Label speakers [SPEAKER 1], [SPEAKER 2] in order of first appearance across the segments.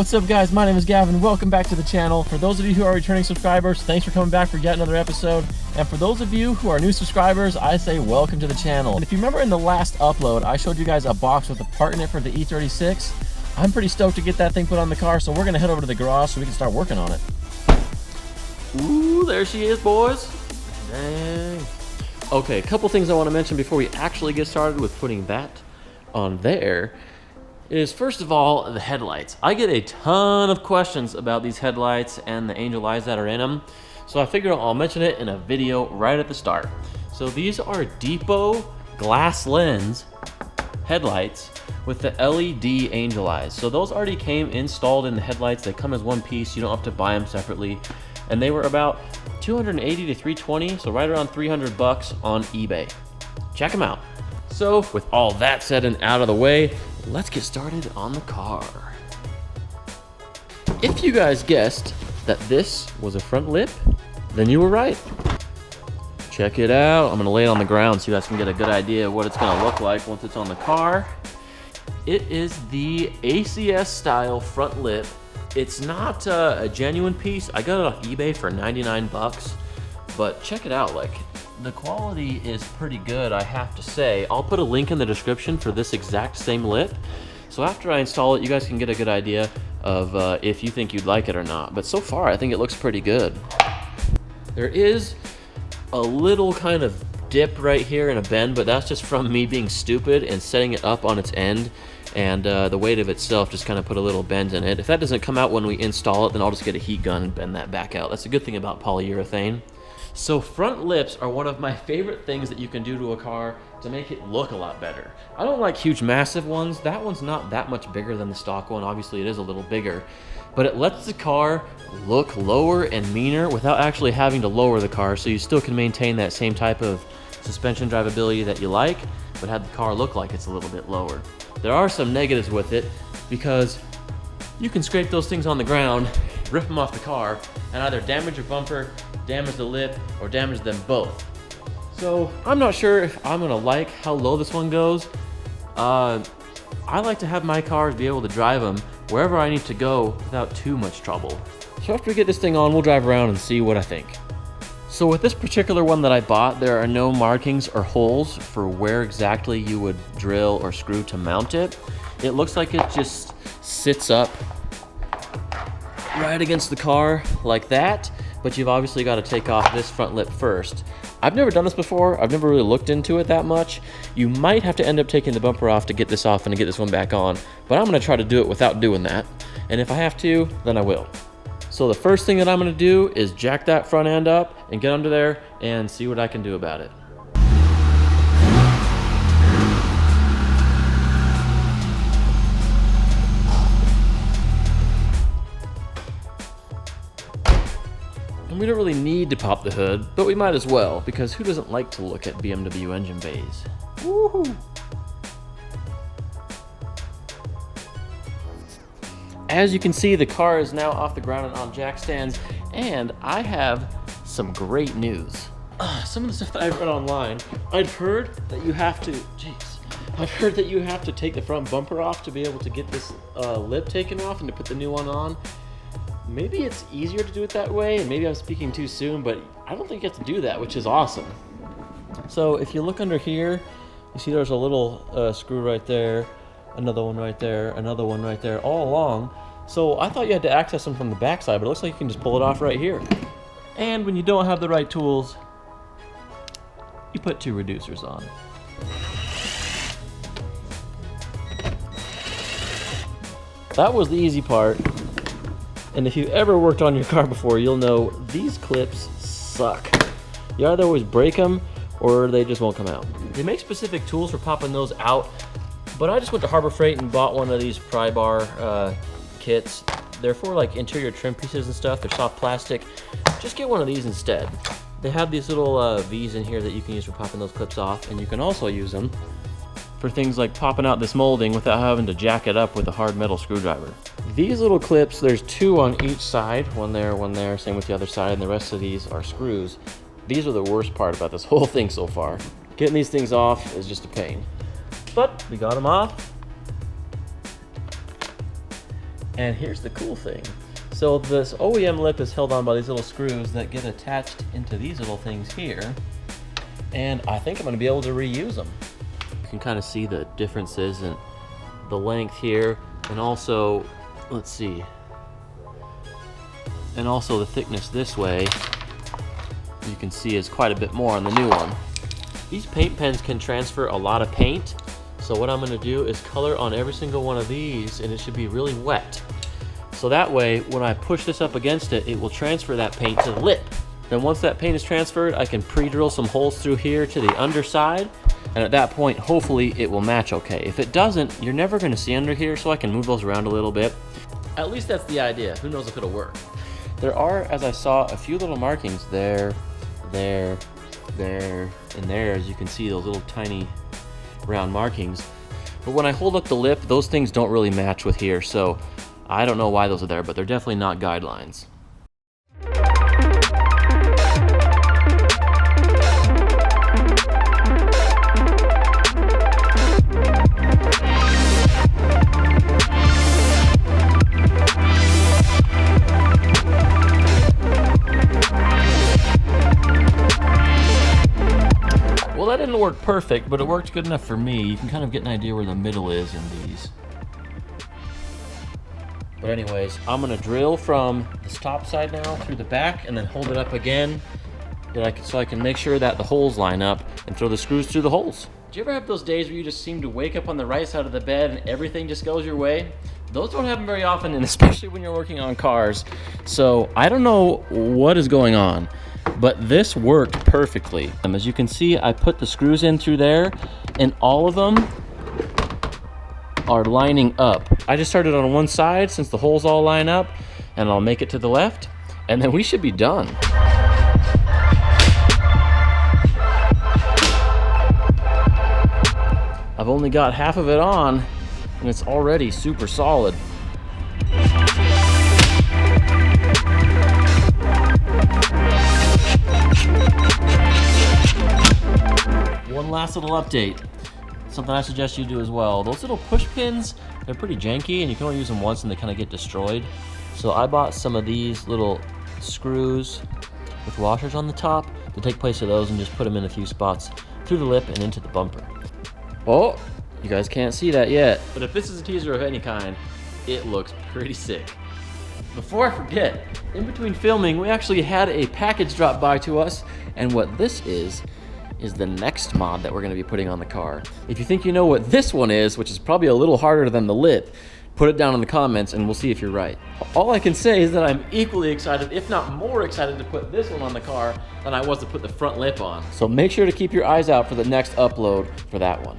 [SPEAKER 1] What's up guys, my name is Gavin, welcome back to the channel. For those of you who are returning subscribers, thanks for coming back for yet another episode. And for those of you who are new subscribers, I say welcome to the channel. And if you remember in the last upload, I showed you guys a box with a part in it for the E36. I'm pretty stoked to get that thing put on the car, so we're gonna head over to the garage so we can start working on it. Ooh, there she is, boys. Dang. Okay, a couple things I want to mention before we actually get started with putting that on there is, first of all, the headlights. I get a ton of questions about these headlights and the angel eyes that are in them, so I figured I'll mention it in a video right at the start. So these are Depot glass lens headlights with the LED angel eyes. So those already came installed in the headlights. They come as one piece, you don't have to buy them separately. And they were about $280 to $320, so right around 300 bucks on eBay. Check them out. So with all that said and out of the way, let's get started on the car. If you guys guessed that this was a front lip, then you were right. Check it out. I'm gonna lay it on the ground so you guys can get a good idea of what it's gonna look like once it's on the car. It is the ACS style front lip. It's not a genuine piece. I got it off eBay for 99 bucks, but check it out. Like, the quality is pretty good, I have to say. I'll put a link in the description for this exact same lip. So after I install it, you guys can get a good idea of if you think you'd like it or not. But so far, I think it looks pretty good. There is a little kind of dip right here in a bend, but that's just from me being stupid and setting it up on its end. And the weight of itself just kind of put a little bend in it. If that doesn't come out when we install it, then I'll just get a heat gun and bend that back out. That's a good thing about polyurethane. So front lips are one of my favorite things that you can do to a car to make it look a lot better. I don't like huge massive ones. That one's not that much bigger than the stock one. Obviously it is a little bigger, but it lets the car look lower and meaner without actually having to lower the car, so you still can maintain that same type of suspension drivability that you like, but have the car look like it's a little bit lower. There are some negatives with it because you can scrape those things on the ground, rip them off the car, and either damage your bumper, damage the lip, or damage them both. So I'm not sure if I'm gonna like how low this one goes. I like to have my cars be able to drive them wherever I need to go without too much trouble. So after we get this thing on, we'll drive around and see what I think. So with this particular one that I bought, there are no markings or holes for where exactly you would drill or screw to mount it. It looks like it just sits up right against the car like that, but you've obviously got to take off this front lip first. I've never done this before. I've never really looked into it that much. You might have to end up taking the bumper off to get this off and to get this one back on, but I'm gonna try to do it without doing that. And if I have to, then I will. So the first thing that I'm gonna do is jack that front end up and get under there and see what I can do about it. And we don't really need to pop the hood, but we might as well, because who doesn't like to look at BMW engine bays? Woohoo! As you can see, the car is now off the ground and on jack stands, and I have some great news. Some of the stuff that I've read online, I'd heard that you have to, I've heard that you have to take the front bumper off to be able to get this lip taken off and to put the new one on. Maybe it's easier to do it that way, and maybe I'm speaking too soon, but I don't think you have to do that, which is awesome. So if you look under here, you see there's a little screw right there, another one right there, another one right there, all along. So I thought you had to access them from the backside, but it looks like you can just pull it off right here. And when you don't have the right tools, you put two reducers on. That was the easy part. And if you've ever worked on your car before, you'll know these clips suck. You either always break them or they just won't come out. They make specific tools for popping those out, but I just went to Harbor Freight and bought one of these pry bar kits. They're for like interior trim pieces and stuff. They're soft plastic. Just get one of these instead. They have these little V's in here that you can use for popping those clips off, and you can also use them for things like popping out this molding without having to jack it up with a hard metal screwdriver. These little clips, there's two on each side, one there, same with the other side, and the rest of these are screws. These are the worst part about this whole thing so far. Getting these things off is just a pain. But we got them off. And here's the cool thing. So this OEM lip is held on by these little screws that get attached into these little things here. And I think I'm gonna be able to reuse them. You can kind of see the differences in the length here, and also, let's see, and also the thickness this way, you can see is quite a bit more on the new one. These paint pens can transfer a lot of paint, so what I'm gonna do is color on every single one of these, and it should be really wet. So that way, when I push this up against it, it will transfer that paint to the lip. Then once that paint is transferred, I can pre-drill some holes through here to the underside, and at that point, hopefully it will match okay. If it doesn't, you're never gonna see under here, so I can move those around a little bit. At least that's the idea. Who knows if it'll work. There are, as I saw, a few little markings there, there, there, and there, as you can see, those little tiny round markings. But when I hold up the lip, those things don't really match with here, so I don't know why those are there, but they're definitely not guidelines. Well, that didn't work perfect, but it worked good enough for me. You can kind of get an idea where the middle is in these. But anyways, I'm gonna drill from this top side now through the back and then hold it up again so I can make sure that the holes line up and throw the screws through the holes. Do you ever have those days where you just seem to wake up on the right side of the bed and everything just goes your way? Those don't happen very often, and especially when you're working on cars. So I don't know what is going on, but this worked perfectly. As you can see, I put the screws in through there, and all of them are lining up. I just started on one side since the holes all line up, and I'll make it to the left, and then we should be done. I've only got half of it on, and it's already super solid. One last little update. Something I suggest you do as well. Those little push pins, they're pretty janky and you can only use them once and they kind of get destroyed. So I bought some of these little screws with washers on the top to take place of those and just put them in a few spots through the lip and into the bumper. Oh, you guys can't see that yet, but if this is a teaser of any kind, it looks pretty sick. Before I forget, in between filming, we actually had a package drop by to us, and what this is the next mod that we're going to be putting on the car. If you think you know what this one is, which is probably a little harder than the lip, put it down in the comments and we'll see if you're right. All I can say is that I'm equally excited, if not more excited, to put this one on the car than I was to put the front lip on. So make sure to keep your eyes out for the next upload for that one.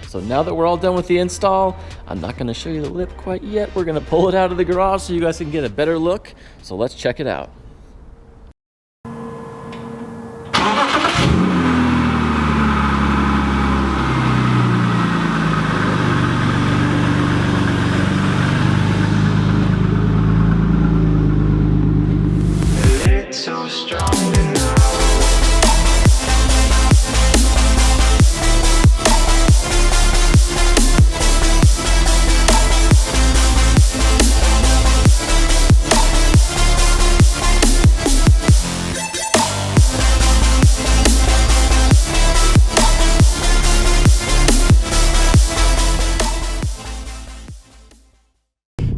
[SPEAKER 1] So now that we're all done with the install, I'm not gonna show you the lip quite yet. We're gonna pull it out of the garage so you guys can get a better look. So let's check it out.
[SPEAKER 2] It's so strong.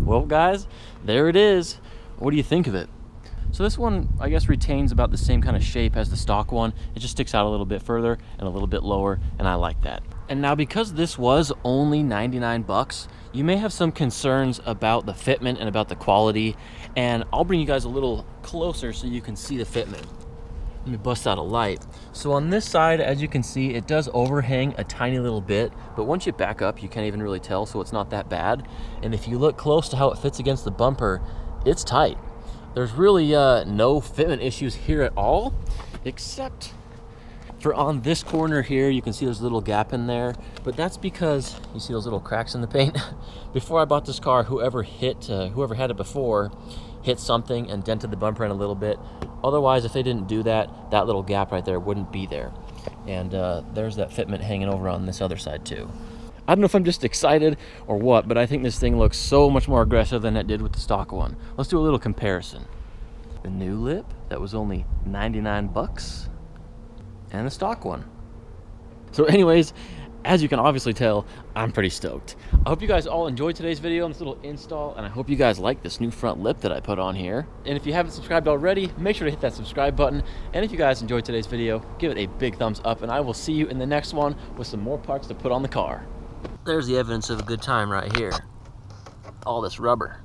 [SPEAKER 1] Well guys, there it is. What do you think of it? So this one, I guess, retains about the same kind of shape as the stock one. It just sticks out a little bit further and a little bit lower, and I like that. And now because this was only 99 bucks, you may have some concerns about the fitment and about the quality, and I'll bring you guys a little closer so you can see the fitment. Let me bust out a light. So on this side, as you can see, it does overhang a tiny little bit, but once you back up, you can't even really tell, so it's not that bad. And if you look close to how it fits against the bumper, it's tight. There's really no fitment issues here at all, except For on this corner here, you can see there's a little gap in there, but that's because you see those little cracks in the paint. Before I bought this car, whoever had it before hit something and dented the bumper in a little bit. Otherwise, if they didn't do that, that little gap right there wouldn't be there. And there's that fitment hanging over on this other side too. I don't know if I'm just excited or what, but I think this thing looks so much more aggressive than it did with the stock one. Let's do a little comparison. The new lip, that was only 99 bucks. And the stock one. So anyways, as you can obviously tell, I'm pretty stoked. I hope you guys all enjoyed today's video on this little install, and I hope you guys like this new front lip that I put on here. And if you haven't subscribed already, make sure to hit that subscribe button. And if you guys enjoyed today's video, give it a big thumbs up, and I will see you in the next one with some more parts to put on the car. There's the evidence of a good time right here. All this rubber.